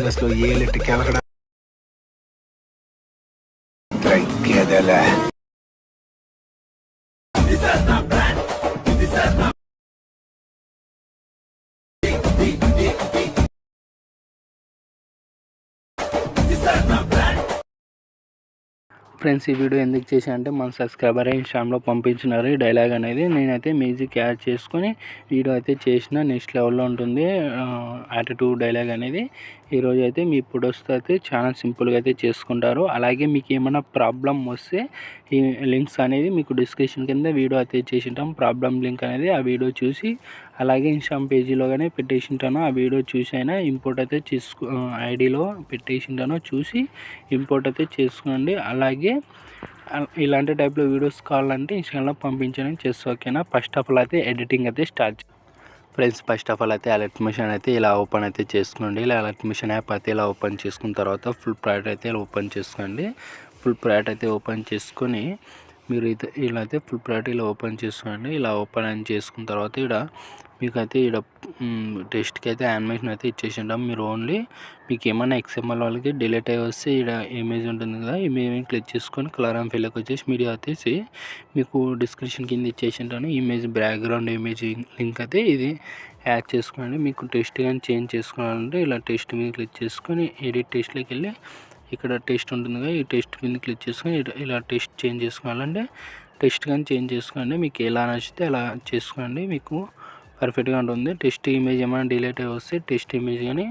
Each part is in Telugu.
ప్లస్ లో ఏలెట్టి కెలకడా గెదలే ఫ్రెండ్స్, ఈ వీడియో ఎందుకు చేశా అంటే మన సబ్స్క్రైబర్ ఇన్స్టాగ్రామ్లో పంపించినారు ఈ డైలాగ్ అనేది. నేనైతే మ్యూజిక్ యాడ్ చేసుకొని వీడియో అయితే చేసిన. నెక్స్ట్ లెవెల్లో ఉంటుంది యాటిట్యూడ్ డైలాగ్ అనేది. ఈరోజు అయితే మీ ఫొటోస్తో అయితే చాలా సింపుల్గా అయితే చేసుకుంటారు. అలాగే మీకు ఏమైనా ప్రాబ్లం వస్తే ఈ లింక్స్ అనేది మీకు డిస్క్రిప్షన్ కింద వీడియో అయితే చేసింటాం. ప్రాబ్లం లింక్ అనేది ఆ వీడియో చూసి అలాగే ఇన్స్టాగ్రామ్ పేజీలో కానీ పెట్టేసింటాను. ఆ వీడియో చూసి అయినా ఇంపోర్ట్ అయితే ఐడిలో పెట్టేసింటాను. చూసి ఇంపోర్ట్ అయితే చేసుకోండి. అలాగే ఇలాంటి టైప్లో వీడియోస్ కావాలంటే ఇన్స్టాగ్రామ్లో పంపించడం చేస్తా. ఓకేనా? ఫస్ట్ ఆఫ్ ఆల్ అయితే ఎడిటింగ్ అయితే start friends. First of all అయితే అలర్ట్ మిషన్ అయితే ఇలా ఓపెన్ అయితే చేసుకోండి. ఇలా అలర్ట్ మిషన్ యాప్ అయితే ఇలా ఓపెన్ చేసుకున్న తర్వాత ఫుల్ ప్రైవేట్ అయితే ఇలా ఓపెన్ చేసుకోండి. ఫుల్ ప్రైవేట్ అయితే ఓపెన్ చేసుకొని మీరు అయితే ఇలా అయితే ఫుల్ ప్రైవేట్ ఇలా ఓపెన్ చేసుకోండి. ఇలా ఓపెన్ చేసుకున్న తర్వాత ఇక్కడ మీకైతే ఇక్కడ టెస్ట్కి అయితే యానిమేషన్ అయితే ఇచ్చేసింటాం. మీరు ఓన్లీ మీకు ఏమైనా XML వాళ్ళకి డిలీట్ అయ్యి వస్తే ఇక్కడ ఇమేజ్ ఉంటుంది కదా, ఇమేజ్ క్లిక్ చేసుకొని కలర్ అండ్ ఫిల్కి వచ్చేసి మీడియా వచ్చేసి మీకు డిస్క్రిప్షన్ కింద ఇచ్చేసింటాను. ఇమేజ్ బ్యాక్గ్రౌండ్ ఇమేజ్ లింక్ అయితే ఇది యాడ్ చేసుకోండి. మీకు టెస్ట్ కానీ చేంజ్ చేసుకోవాలంటే ఇలా టెస్ట్ మీద క్లిక్ చేసుకొని ఎడిట్ టెస్ట్లోకి వెళ్ళి ఇక్కడ టెస్ట్ ఉంటుంది కదా, ఈ టెస్ట్ మీద క్లిక్ చేసుకొని ఇలా టెస్ట్ చేంజ్ చేసుకోవాలంటే టెస్ట్ కానీ చేంజ్ చేసుకోండి. మీకు ఎలా నచ్చితే అలా చేసుకోండి. మీకు పర్ఫెక్ట్గా ఉంటుంది. టెస్ట్ ఇమేజ్ ఏమైనా డిలీట్ అయ్యి వస్తే టెస్ట్ ఇమేజ్ కానీ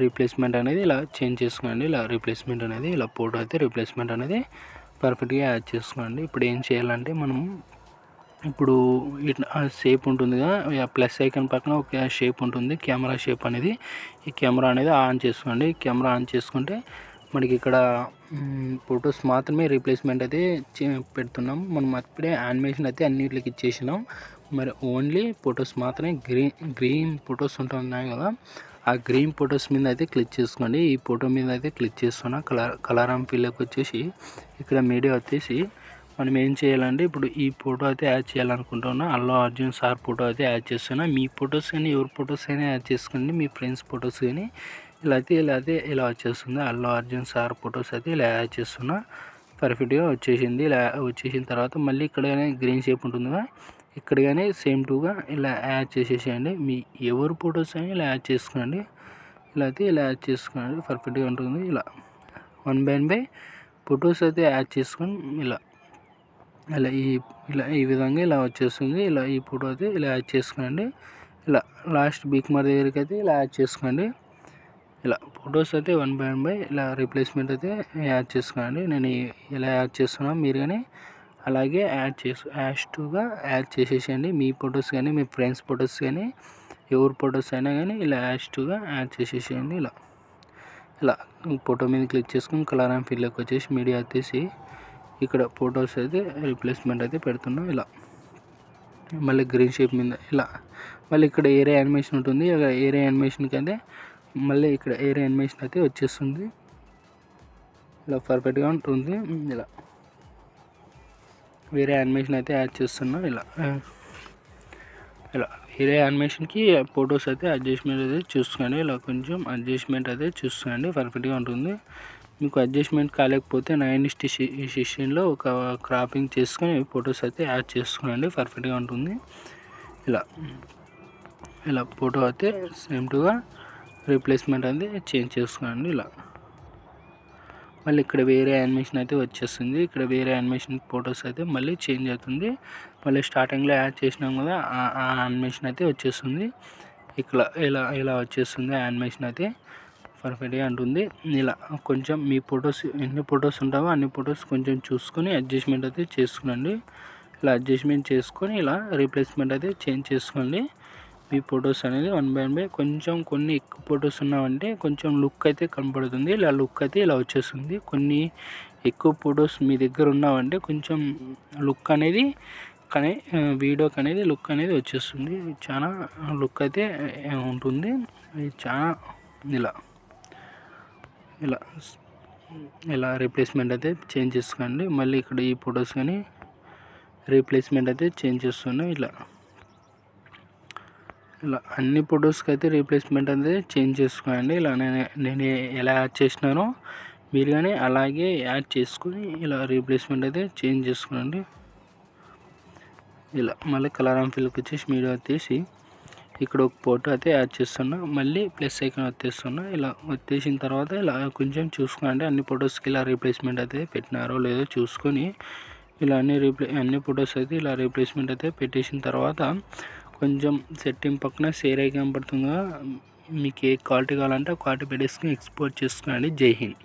రీప్లేస్మెంట్ అనేది ఇలా చేంజ్ చేసుకోండి. ఇలా రీప్లేస్మెంట్ అనేది ఇలా ఫోటో అయితే రీప్లేస్మెంట్ అనేది పర్ఫెక్ట్గా యాడ్ చేసుకోండి. ఇప్పుడు ఏం చేయాలంటే మనం ఇప్పుడు ఇట్లా షేప్ ఉంటుందిగా, ప్లస్ ఐకాన్ పక్కన ఒక షేప్ ఉంటుంది, కెమెరా షేప్ అనేది. ఈ కెమెరా అనేది ఆన్ చేసుకోండి. కెమెరా ఆన్ చేసుకుంటే మనకి ఇక్కడ ఫొటోస్ మాత్రమే రీప్లేస్మెంట్ అయితే పెడుతున్నాం. మనం అప్పుడే యానిమేషన్ అయితే అన్నిటికి ఇచ్చేసినాం. మరి ఓన్లీ ఫొటోస్ మాత్రమే గ్రీన్ ఫొటోస్ ఉంటున్నాయి కదా, ఆ గ్రీన్ ఫొటోస్ మీద అయితే క్లిక్ చేసుకోండి. ఈ ఫోటో మీద అయితే క్లిక్ చేస్తున్నా. కలర్ అండ్ ఫిల్కి వచ్చేసి ఇక్కడ మీడియా వచ్చేసి మనం ఏం చేయాలంటే ఇప్పుడు ఈ ఫోటో అయితే యాడ్ చేయాలనుకుంటున్నా. అల్లు అర్జున్ సార్ ఫోటో అయితే యాడ్ చేస్తున్నా. మీ ఫొటోస్ కానీ ఎవరి ఫొటోస్ అయినా యాడ్ చేసుకోండి. మీ ఫ్రెండ్స్ ఫొటోస్ కానీ ఇలా వచ్చేస్తుంది. అల్లు అర్జున్ సార్ ఫొటోస్ అయితే ఇలా యాడ్ చేస్తున్నా. పర్ఫెక్ట్గా వచ్చేసింది. ఇలా వచ్చేసిన తర్వాత మళ్ళీ ఇక్కడ గ్రీన్ షేప్ ఉంటుందిగా, ఇక్కడ కానీ సేమ్ టూగా ఇలా యాడ్ చేసేసేయండి. మీ ఎవరు ఫొటోస్ అయినా ఇలా యాడ్ చేసుకోండి. ఇలా యాడ్ చేసుకోండి. పర్ఫెక్ట్గా ఉంటుంది. ఇలా 1 by ఫొటోస్ అయితే యాడ్ చేసుకొని ఇలా ఈ విధంగా ఇలా వచ్చేస్తుంది. ఇలా ఈ ఫోటో అయితే ఇలా యాడ్ చేసుకోండి. ఇలా లాస్ట్ బిగ్ మార్ దగ్గరికి అయితే ఇలా యాడ్ చేసుకోండి. ఇలా ఫొటోస్ అయితే 1 by ఇలా రీప్లేస్మెంట్ అయితే యాడ్ చేసుకోండి. నేను ఇలా యాడ్ చేస్తున్నాను. మీరు కానీ అలాగే యాడ్ చేసేసేయండి. మీ ఫొటోస్ కానీ మీ ఫ్రెండ్స్ ఫొటోస్ కానీ ఎవరి ఫొటోస్ అయినా కానీ ఇలా యాడ్ చేసేసేయండి. ఇలా ఫోటో మీద క్లిక్ చేసుకొని కలర్ అండ్ ఫిల్కి వచ్చేసి మీడియా వచ్చేసి ఇక్కడ ఫొటోస్ అయితే రీప్లేస్మెంట్ అయితే పెడుతున్నాం. ఇలా మళ్ళీ గ్రీన్ షేప్ మీద ఇలా మళ్ళీ ఇక్కడ ఏరియా యానిమేషన్ ఉంటుంది. ఏరియా యానిమేషన్కి అయితే మళ్ళీ ఇక్కడ ఏరియా యానిమేషన్ అయితే వచ్చేస్తుంది. ఇలా పర్ఫెక్ట్గా ఉంటుంది. ఇలా వేరే యానిమేషన్ అయితే యాడ్ చేస్తున్నా. ఇలా వేరే యానిమేషన్కి ఫొటోస్ అయితే అడ్జస్ట్మెంట్ అయితే చూసుకోండి. ఇలా కొంచెం అడ్జస్ట్మెంట్ అయితే చూసుకోండి. పర్ఫెక్ట్గా ఉంటుంది. మీకు అడ్జస్ట్మెంట్ కాలేకపోతే 9:16లో ఒక క్రాపింగ్ చేసుకొని ఫొటోస్ అయితే యాడ్ చేసుకోండి. పర్ఫెక్ట్గా ఉంటుంది. ఇలా ఫోటో అయితే సేమ్ టూగా రీప్లేస్మెంట్ అనేది చేంజ్ చేసుకోండి. ఇలా మళ్ళీ ఇక్కడ వేరే యానిమేషన్ అయితే వచ్చేస్తుంది. ఇక్కడ వేరే యానిమేషన్ ఫొటోస్ అయితే మళ్ళీ చేంజ్ అవుతుంది. మళ్ళీ స్టార్టింగ్లో యాడ్ చేసినాం కదా, ఆ యానిమేషన్ అయితే వచ్చేస్తుంది. ఇలా వచ్చేస్తుంది యానిమేషన్ అయితే పర్ఫెక్ట్గా ఉంటుంది. ఇలా కొంచెం మీ ఫొటోస్ ఎన్ని ఫొటోస్ ఉంటావో అన్ని ఫొటోస్ కొంచెం చూసుకొని అడ్జస్ట్మెంట్ అయితే చేసుకోండి. ఇలా అడ్జస్ట్మెంట్ చేసుకొని ఇలా రీప్లేస్మెంట్ అయితే చేంజ్ చేసుకోండి. మీ ఫొటోస్ అనేది 1 by కొంచెం కొన్ని ఎక్కువ ఫొటోస్ ఉన్నామంటే కొంచెం లుక్ అయితే కనపడుతుంది. ఇలా లుక్ అయితే ఇలా వచ్చేస్తుంది. కొన్ని ఎక్కువ ఫొటోస్ మీ దగ్గర ఉన్నామంటే కొంచెం లుక్ అనేది వీడియోకి అనేది లుక్ అనేది వచ్చేస్తుంది. చాలా లుక్ అయితే ఉంటుంది. చాలా ఇలా రీప్లేస్మెంట్ అయితే చేంజ్ చేసుకోండి. మళ్ళీ ఇక్కడ ఈ ఫొటోస్ కానీ రీప్లేస్మెంట్ అయితే చేంజ్ చేస్తున్నాం. ఇలా అన్ని ఫొటోస్కి అయితే రీప్లేస్మెంట్ అనేది చేంజ్ చేసుకోండి. ఇలా నేను ఎలా యాడ్ చేసినానో మీరు కానీ అలాగే యాడ్ చేసుకొని ఇలా రీప్లేస్మెంట్ అయితే చేంజ్ చేసుకోండి. ఇలా మళ్ళీ కలర్ అండ్ ఫిల్కి వచ్చేసి మీడియా వచ్చేసి ఇక్కడ ఒక ఫోటో అయితే యాడ్ చేస్తున్నా. మళ్ళీ ప్లస్ ఐకాన్ వచ్చేస్తున్నా. ఇలా వచ్చేసిన తర్వాత ఇలా కొంచెం చూసుకోండి అన్ని ఫొటోస్కి ఇలా రీప్లేస్మెంట్ అయితే పెట్టినారో లేదో చూసుకొని ఇలా అన్ని ఫొటోస్ అయితే ఇలా రీప్లేస్మెంట్ అయితే పెట్టేసిన తర్వాత కొంచెం సెట్టింగ్ పక్కన షేర్ ఐకాన్ పడుతుందిగా, మీకు ఏ క్వాలిటీ కావాలంటే ఆ క్వాలిటీ పెట్టేసుకుని ఎక్స్పోర్ట్ చేసుకోండి. జై హింద్.